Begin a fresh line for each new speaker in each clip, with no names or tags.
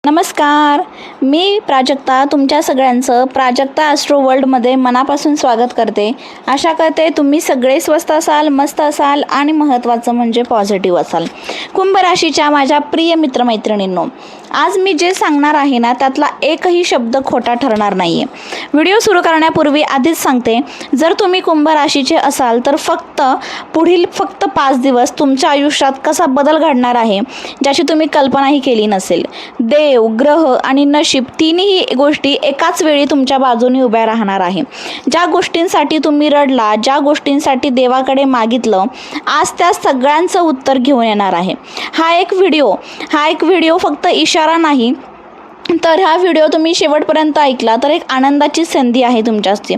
नमस्कार, मी प्राजक्ता तुमच्या सगळ्यांचं प्राजक्ता ॲस्ट्रो वर्ल्डमध्ये मनापासून स्वागत करते. आशा करते तुम्ही सगळे स्वस्त असाल, मस्त असाल आणि महत्त्वाचं म्हणजे पॉझिटिव्ह असाल. कुंभ राशीच्या माझ्या प्रिय मित्रमैत्रिणींनो, आज मी जे सांगणार आहे ना त्यातला एकही शब्द खोटा ठरणार नाही आहे. व्हिडिओ सुरू करण्यापूर्वी आधीच सांगते, जर तुम्ही कुंभ राशीचे असाल तर पुढील 5 दिवस तुमच्या आयुष्यात कसा बदल घडणार आहे ज्याची तुम्ही कल्पनाही केली नसेल. देव, ग्रह आणि नशीब तिन्ही गोष्टी एकाच वेळी तुमच्या बाजूने उभ्या राहणार आहे. ज्या गोष्टींसाठी तुम्ही रडला, ज्या गोष्टींसाठी देवाकडे मागितलं, आज त्या सगळ्यांचं उत्तर घेऊन येणार आहे. हा एक व्हिडिओ फक्त इशारा नाही, तर हा व्हिडिओ तुम्ही शेवटपर्यंत ऐकला तर एक आनंदाची संधी आहे तुमच्यासाठी,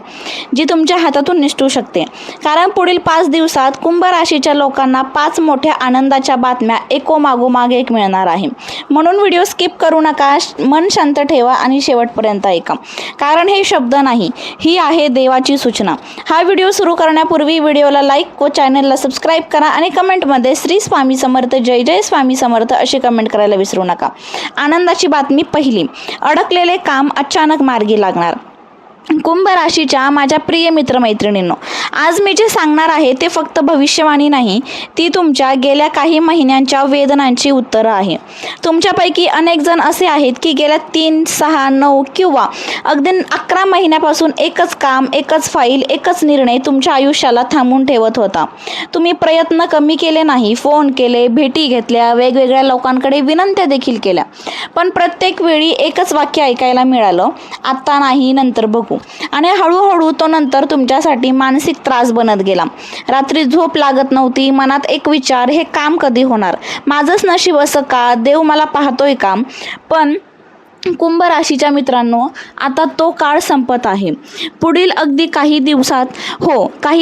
जी तुमच्या हातातून निसटू शकते. कारण पुढील 5 दिवसात कुंभ राशीच्या लोकांना 5 मोठ्या आनंदाच्या बातम्या एकोमागोमाग एक मिळणार आहे. म्हणून व्हिडिओ स्किप करू नका, मन शांत ठेवा आणि शेवटपर्यंत ऐका. कारण हे शब्द नाही, ही आहे देवाची सूचना. हा व्हिडिओ सुरू करण्यापूर्वी व्हिडिओला लाईक व चॅनलला सबस्क्राईब करा आणि कमेंटमध्ये श्री स्वामी समर्थ, जय जय स्वामी समर्थ अशी कमेंट करायला विसरू नका. आनंदाची बातमी पहिली, अडकलेले काम अचानक मार्गी लागणार. कुंभ राशीच्या माझ्या प्रिय मित्रमैत्रिणींनो, आज मी जे सांगणार आहे ते फक्त भविष्यवाणी नाही, ती तुमच्या गेल्या काही महिन्यांच्या वेदनांची उत्तरं आहे. तुमच्यापैकी अनेक जण असे आहेत की गेल्या 3, 6, 9 किंवा अगदी 11 महिन्यापासून एकच काम, एकच फाईल, एकच निर्णय तुमच्या आयुष्याला थांबवून ठेवत होता. तुम्ही प्रयत्न कमी केले नाही, फोन केले, भेटी घेतल्या, वेगवेगळ्या लोकांकडे विनंत्या देखील केल्या, पण प्रत्येक वेळी एकच वाक्य ऐकायला मिळालं, आत्ता नाही, नंतर बघू. आणि हळूहळू तो नंतर तुमच्यासाठी मानसिक त्रास बनत गेला. रात्री झोप लागत नव्हती, मनात एक विचार, हे काम कधी होणार, माझंच नशीब असं का, देव मला पाहतोय का. पण कुंभ राशीच्या मित्रांनो, आता तो काळ संपत आहे. पुढील अगदी काही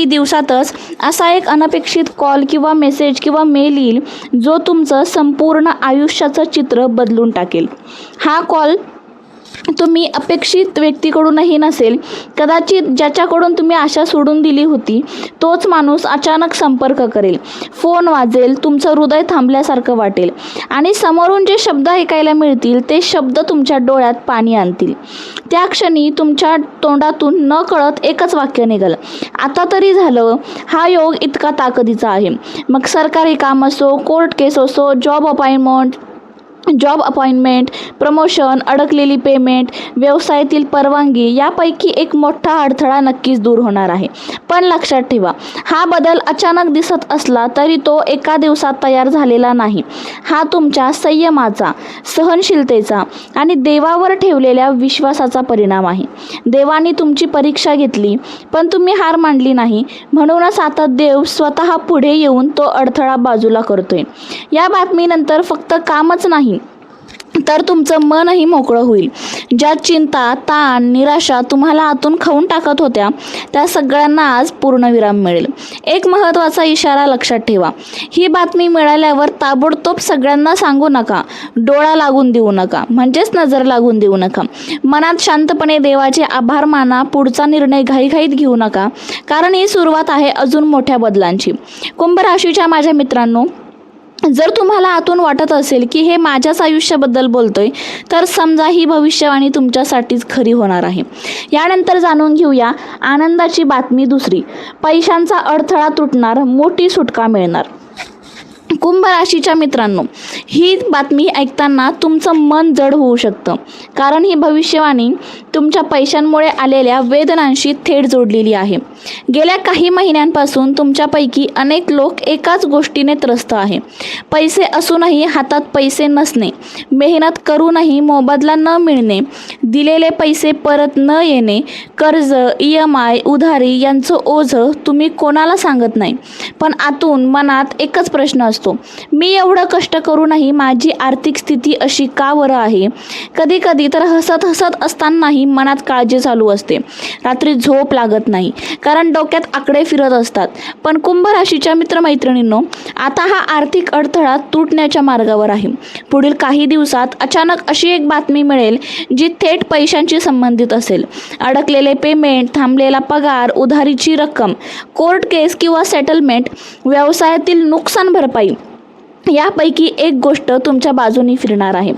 दिवसातच असा एक अनपेक्षित कॉल किंवा मेसेज किंवा मेल येईल जो तुमचं संपूर्ण आयुष्याचं चित्र बदलून टाकेल. हा कॉल तुम्ही अपेक्षित व्यक्तीकडूनही नसेल, कदाचित ज्याच्याकडून तुम्ही आशा सोडून दिली होती तोच माणूस अचानक संपर्क करेल. फोन वाजेल, तुमचं हृदय थांबल्यासारखं वाटेल आणि समोरून जे शब्द ऐकायला मिळतील ते शब्द तुमच्या डोळ्यात पाणी आणतील. त्या क्षणी तुमच्या तोंडातून न कळत एकच वाक्य निघालं, आता तरी झालं. हा योग इतका ताकदीचा आहे. मग सरकारी काम असो, कोर्ट केस असो, जॉब अपॉइंटमेंट, प्रमोशन, अडकलेली पेमेंट, व्यवसायातील परवानगी, यापैकी एक मोठा अडथळा नक्कीच दूर होणार आहे. पण लक्षात ठेवा, हा बदल अचानक दिसत असला तरी तो एका दिवसात तयार झालेला नाही. हा तुमच्या संयमाचा, सहनशीलतेचा आणि देवावर ठेवलेल्या विश्वासाचा परिणाम आहे. देवाने तुमची परीक्षा घेतली, पण तुम्ही हार मानली नाही. म्हणूनच आता देव स्वतः पुढे येऊन तो अडथळा बाजूला करतोय. या बातमीनंतर फक्त कामच नाही, तर तुमचं मनही मोकळं होईल. ज्या चिंता, ताण, निराशा तुम्हाला आतून खाऊन टाकत होत्या त्या सगळ्यांना आज पूर्णविराम मिळेल. एक महत्त्वाचा इशारा लक्षात ठेवा, ही बातमी मिळाल्यावर ताबडतोब सगळ्यांना सांगू नका, डोळा लागून देऊ नका, म्हणजेच नजर लागून देऊ नका. मनात शांतपणे देवाचे आभार माना, पुढचा निर्णय घाईघाईत घेऊ नका, कारण ही सुरुवात आहे अजून मोठ्या बदलांची. कुंभ राशीच्या माझ्या मित्रांनो, जर तुम्हाला आतून वाटत असेल की हे माझ्याच आयुष्याबद्दल बोलतोय, तर समजा ही भविष्यवाणी तुमच्यासाठीच खरी होणार आहे. यानंतर जाणून घेऊया आनंदाची बातमी दुसरी, पैशांचा अडथळा तुटणार, मोठी सुटका मिळणार. कुंभ राशीच्या मित्रांनो, ही बातमी ऐकताना तुमचं मन जड होऊ शकतं, कारण ही भविष्यवाणी तुमच्या पैशांमुळे आलेल्या वेदनांशी थेट जोडलेली आहे. गेल्या काही महिन्यांपासून तुमच्यापैकी अनेक लोक एकाच गोष्टीने त्रस्त आहे. पैसे असूनही हातात पैसे नसणे, मेहनत करूनही मोबदला न मिळणे, दिलेले पैसे परत न येणे, कर्ज, EMI, उधारी यांचं ओझं तुम्ही कोणाला सांगत नाही, पण आतून मनात एकच प्रश्न असतो, मी एवढं कष्ट करूनही माझी आर्थिक स्थिती अशी का बरं आहे. कधी कधी तर हसत असतानाही मनात काळजी चालू असते. रात्री झोप लागत नाही, कारण डोक्यात आकडे फिरत असतात. पण कुंभ राशीच्या मित्रमैत्रिणींनो, आता हा आर्थिक अडथळा तुटण्याच्या मार्गावर आहे. पुढील काही दिवसात अचानक अशी एक बातमी मिळेल जी थेट पैशांशी संबंधित असेल. अडकलेले पेमेंट, थांबलेला पगार, उधारीची रक्कम, कोर्ट केस किंवा सेटलमेंट, व्यवसायातील नुकसान भरपाई, यापैकी एक गोष्ट तुमच्या बाजूने फिरणार आहे.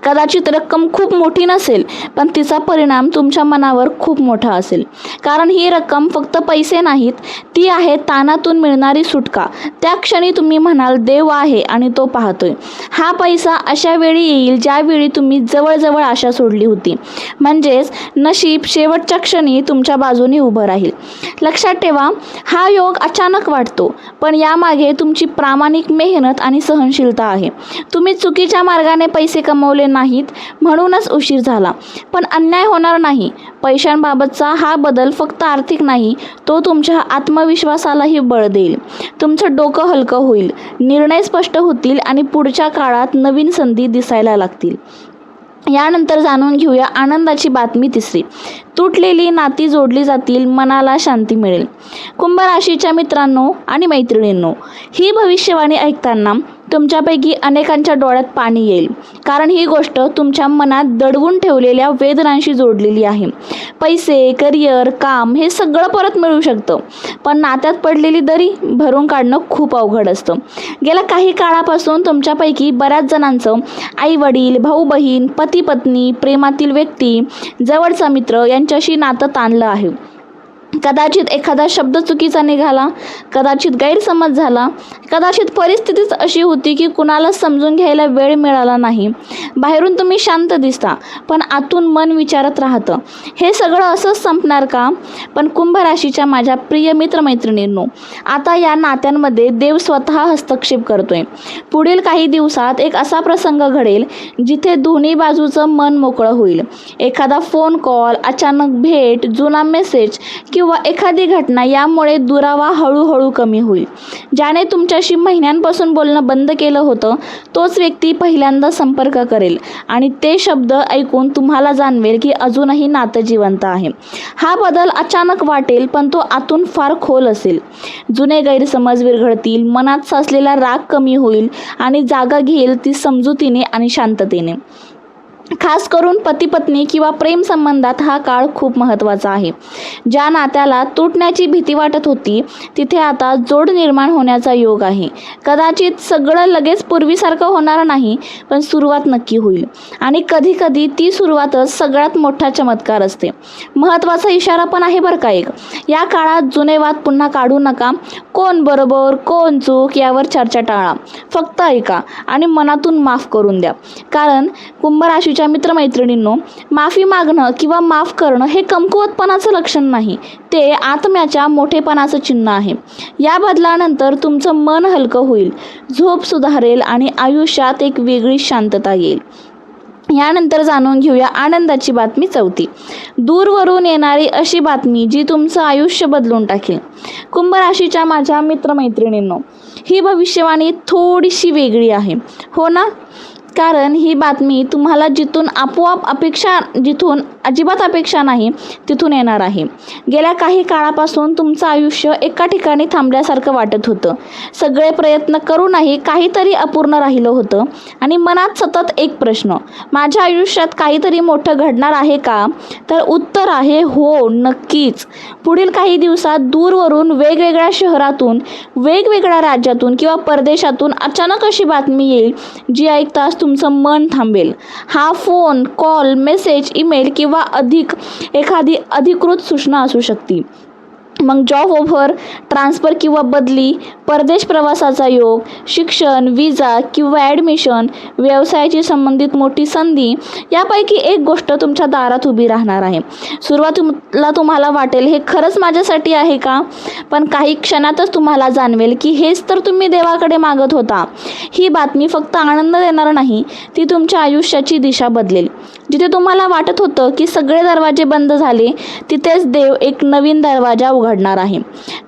कदाचित रक्कम खूप मोठी नसेल, पण तिचा परिणाम तुमच्या मनावर खूप मोठा असेल. कारण ही रक्कम फक्त पैसे नाहीत, ती आहे ताणातून मिळणारी सुटका. त्या क्षणी तुम्ही म्हणाल, देव आहे आणि तो पाहतोय. हा पैसा अशा वेळी येईल ज्यावेळी तुम्ही जवळजवळ आशा सोडली होती. म्हणजेच नशीब शेवटच्या क्षणी तुमच्या बाजूने उभं राहील. लक्षात ठेवा, हा योग अचानक वाटतो, पण यामागे तुमची प्रामाणिक मेहनत आणि सहनशीलता आहे. तुम्ही चुकीच्या मार्गाने पैसे कमवले नाहीत म्हणूनच उशीर झाला, पण अन्याय होणार नाही. पैशांबाबतचा हा बदल फक्त आर्थिक नाही, तो तुमच्या आत्मविश्वासालाही बळ देईल. तुमचं डोकं हलकं होईल, निर्णय स्पष्ट होतील आणि पुढच्या काळात नवीन संधी दिसायला लागतील. यानंतर जाणून घेऊया आनंदाची बातमी तिसरी. तुटलेली नाती जोडली जातील, मनाला शांती मिळेल. कुंभ राशीच्या मित्रांनो आणि मैत्रिणींनो, ही भविष्यवाणी ऐकताना तुमच्यापैकी अनेकांच्या डोळ्यात पाणी येईल, कारण ही गोष्ट तुमच्या मनात दडवून ठेवलेल्या वेदनांशी जोडलेली आहे. पैसे, करिअर, काम हे सगळं परत मिळू शकतं, पण नात्यात पडलेली दरी भरून काढणं खूप अवघड असतं. गेल्या काही काळापासून तुमच्यापैकी बऱ्याच जणांचं आई वडील, भाऊ बहीण, पती पत्नी, प्रेमातील व्यक्ती, जवळचा मित्र यांच्याशी नातं ताणलं आहे. कदाचित एखादा शब्द चुकीचा निघाला, कदाचित गैरसमज झाला, कदाचित परिस्थितीच अशी होती की कुणाला समजून घ्यायला वेळ मिळाला नाही. बाहेरून तुम्ही शांत दिसता, पण आतून मन विचारत राहतं, हे सगळं असंच संपणार का? पण कुंभ राशीच्या माझ्या प्रिय मित्रमैत्रिणींनो, आता या नात्यांमध्ये देव स्वतः हस्तक्षेप करतोय. पुढील काही दिवसात एक असा प्रसंग घडेल जिथे दोन्ही बाजूचं मन मोकळं होईल. एखादा फोन कॉल, अचानक भेट, जुना मेसेज किंवा एखादी घटना यामुळे दुरावा हळूहळू कमी होईल. ज्याने तुमच्याशी महिन्यांपासून बोलणं बंद केलं होतं, तोच व्यक्ती पहिल्यांदा संपर्क करेल आणि ते शब्द ऐकून तुम्हाला जाणवेल की अजूनही नातं जिवंत आहे. हा बदल अचानक वाटेल, पण तो आतून फार खोल असेल. जुने गैरसमज विरघळतील, मनात साचलेला राग कमी होईल आणि जागा घेईल ती समजुतीने आणि शांततेने. खास करून पती पत्नी किंवा प्रेम संबंधात हा काळ खूप महत्त्वाचा आहे. ज्या नात्याला तुटण्याची भीती वाटत होती, तिथे आता जोड निर्माण होण्याचा योग आहे. कदाचित सगळं लगेच पूर्वीसारखं होणार नाही, पण सुरुवात नक्की होईल. आणि कधी कधी ती सुरुवातच सगळ्यात मोठा चमत्कार असते. महत्त्वाचा इशारा पण आहे बरं का एक. या काळात जुने वाद पुन्हा काढू नका. कोण बरोबर, कोण चूक यावर चर्चा टाळा. फक्त ऐका आणि मनातून माफ करून द्या. कारण कुंभ राशीच्या मित्रमैत्रिणींनो, माफी मागणं किंवा माफ करणं हे कमकुवतपणाचं लक्षण नाही, ते आत्म्याच्या मोठेपणाचं चिन्ह आहे. या बदलानंतर तुमचं मन हलकं होईल, झोप सुधारेल आणि आयुष्यात एक वेगळी शांतता येईल. यानंतर जाणून घेऊया आनंदाची बातमी चौथी. दूरवरून येणारी अशी बातमी जी तुमचं आयुष्य बदलून टाकेल. कुंभ राशीच्या माझ्या मित्रमैत्रिणींनो, ही भविष्यवाणी थोडीशी वेगळी आहे, हो ना? कारण ही बातमी तुम्हाला जिथून अजिबात अपेक्षा नाही तिथून येणार आहे. गेल्या काही काळापासून तुमचं आयुष्य एका ठिकाणी थांबल्यासारखं वाटत होतं. सगळे प्रयत्न करूनही काहीतरी अपूर्ण राहिलं होतं आणि मनात सतत एक प्रश्न, माझ्या आयुष्यात काहीतरी मोठं घडणार आहे का? तर उत्तर आहे हो, नक्कीच. पुढील काही दिवसात दूरवरून वेगवेगळ्या शहरातून, वेगवेगळ्या राज्यातून किंवा परदेशातून अचानक अशी बातमी येईल जी ऐकताच तुमचं मन थांबेल. हा फोन कॉल, मेसेज, ईमेल किंवा एखादी अधिकृत सूचना असू शकते. मग जॉब ऑफर, ट्रान्सफर किंवा बदली, परदेश प्रवासाचा योग, शिक्षण, विजा किंवा ॲडमिशन, व्यवसायाची संबंधित मोठी संधी, यापैकी एक गोष्ट तुमच्या दारात उभी राहणार आहे. सुरुवातीला तुम्हाला वाटेल हे खरंच माझ्यासाठी आहे का? पण काही क्षणातच तुम्हाला जाणवेल की हेच तर तुम्ही देवाकडे मागत होता. ही बातमी फक्त आनंद देणार नाही, ती तुमच्या आयुष्याची दिशा बदलेल. जिथे तुम्हाला वाटत होतं की सगळे दरवाजे बंद झाले, तिथेच देव एक नवीन दरवाजा उघडणार आहे.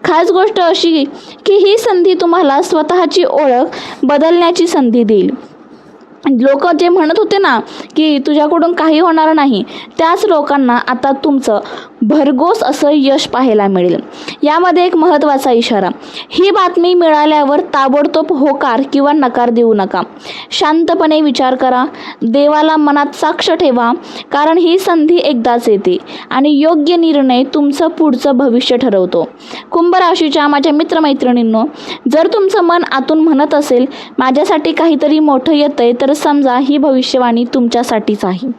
खास गोष्ट अशी की ही संधी तुम्हाला स्वतःची ओळख बदलण्याची संधी देईल. लोक जे म्हणत होते ना की तुझ्याकडून काही होणार नाही, त्याच लोकांना आता तुमचं भरघोस असं यश पाहायला मिळेल. यामध्ये एक महत्त्वाचा इशारा, ही बातमी मिळाल्यावर ताबडतोब होकार किंवा नकार देऊ नका. शांतपणे विचार करा, देवाला मनात साक्ष ठेवा, कारण ही संधी एकदाच येते आणि योग्य निर्णय तुमचं पुढचं भविष्य ठरवतो. कुंभ राशीच्या माझ्या मित्रमैत्रिणींनो, जर तुमचं मन आतून म्हणत असेल माझ्यासाठी काहीतरी मोठं येतंय, तर समजा ही भविष्यवाणी तुमच्यासाठीच आहे.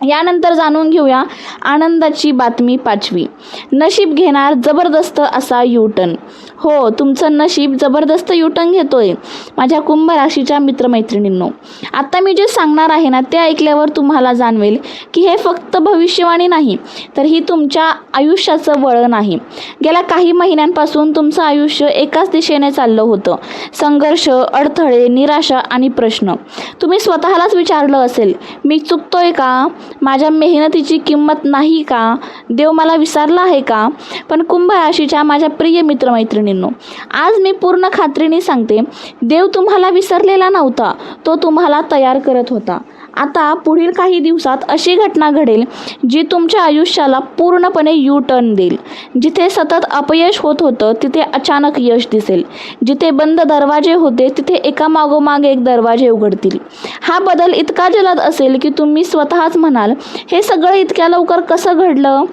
यानंतर जाणून घेऊया आनंदाची बातमी 5वी. नशीब घेणार जबरदस्त असा युटर्न. हो, तुमचं नशीब जबरदस्त युटर्न घेतोय माझ्या कुंभ राशीच्या मित्रमैत्रिणींनो. आता मी जे सांगणार आहे ना, ते ऐकल्यावर तुम्हाला जाणवेल की हे फक्त भविष्यवाणी नाही, तर ही तुमच्या आयुष्याचं वळण आहे. गेल्या काही महिन्यांपासून तुमचं आयुष्य एकाच दिशेने चाललं होतं. संघर्ष, अडथळे, निराशा आणि प्रश्न. तुम्ही स्वतःलाच विचारलं असेल, मी चुकतोय का? माझ्या मेहनतीची किंमत नाही का? देव मला विसरला आहे का? पण कुंभ राशीच्या माझ्या प्रिय मित्रमैत्रिणींनो, आज मी पूर्ण खात्रीने सांगते, देव तुम्हाला विसरलेला नव्हता, तो तुम्हाला तयार करत होता. आता पुढील काही दिवसात अशी घटना घडेल जी तुमच्या आयुष्याला पूर्णपणे यू टर्न देईल. जिथे सतत अपयश होत होतं तिथे अचानक यश दिसेल. जिथे बंद दरवाजे होते तिथे एकामागोमाग एक दरवाजे उघडतील. हा बदल इतका जलद असेल की तुम्ही स्वतःच म्हणाल, हे सगळं इतक्या लवकर कसं घडलं?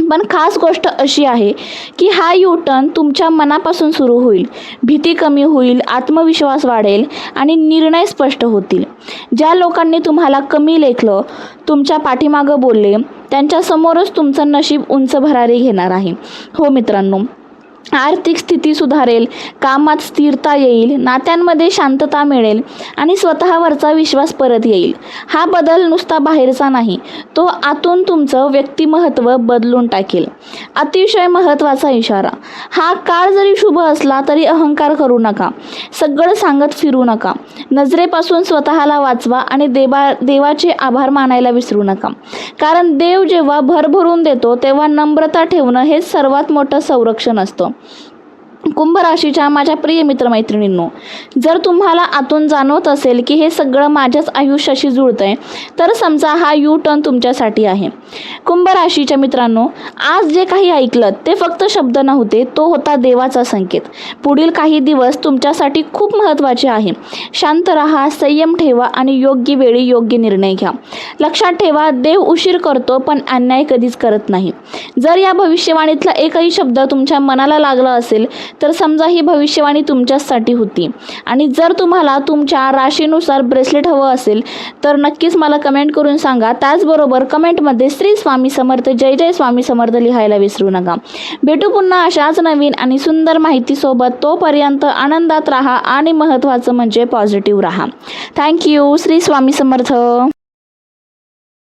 पण खास गोष्ट अशी आहे की हा युटर्न तुमच्या मनापासून सुरू होईल. भीती कमी होईल, आत्मविश्वास वाढेल आणि निर्णय स्पष्ट होतील. ज्या लोकांनी तुम्हाला कमी लेखलं, तुमच्या पाठीमागं बोलले, त्यांच्यासमोरच तुमचं नशीब उंच भरारी घेणार आहे. हो मित्रांनो, आर्थिक स्थिती सुधारेल, कामात स्थिरता येईल, नात्यांमध्ये शांतता मिळेल आणि स्वतःवरचा विश्वास परत येईल. हा बदल नुसता बाहेरचा नाही, तो आतून तुमचं व्यक्तिमत्व बदलून टाकेल. अतिशय महत्त्वाचा इशारा, हा काळ जरी शुभ असला तरी अहंकार करू नका. सगळं सांगत फिरू नका. नजरेपासून स्वतःला वाचवा आणि देवाचे आभार मानायला विसरू नका. कारण देव जेव्हा भरभरून देतो तेव्हा नम्रता ठेवणं हेच सर्वात मोठं संरक्षण असतं. कुंभ राशीच्या माझ्या प्रिय मित्रमैत्रिणींनो, जर तुम्हाला आतून जाणवत असेल की हे सगळं माझ्याच आयुष्याशी जुळतंय, तर समजा हा यू टर्न तुमच्यासाठी आहे. कुंभ राशीच्या मित्रांनो, आज जे काही ऐकलं ते फक्त शब्द नव्हते, तो होता देवाचा संकेत. पुढील काही दिवस तुमच्यासाठी खूप महत्त्वाचे आहे. शांत राहा, संयम ठेवा आणि योग्य वेळी योग्य निर्णय घ्या. लक्षात ठेवा, देव उशीर करतो पण अन्याय कधीच करत नाही. जर या भविष्यवाणीतला एकही शब्द तुमच्या मनाला लागला असेल तर समजा ही भविष्यवाणी तुमच्यासाठी होती. आणि जर तुम्हाला तुमच्या राशीनुसार ब्रेसलेट हवं असेल तर नक्कीच मला कमेंट करून सांगा. त्याचबरोबर कमेंटमध्ये श्री स्वामी समर्थ, जय जय स्वामी समर्थ लिहायला विसरू नका. भेटू पुन्हा अशाच नवीन आणि सुंदर माहितीसोबत. तोपर्यंत आनंदात राहा आणि महत्त्वाचं म्हणजे पॉझिटिव्ह राहा. थँक्यू. श्री स्वामी समर्थ.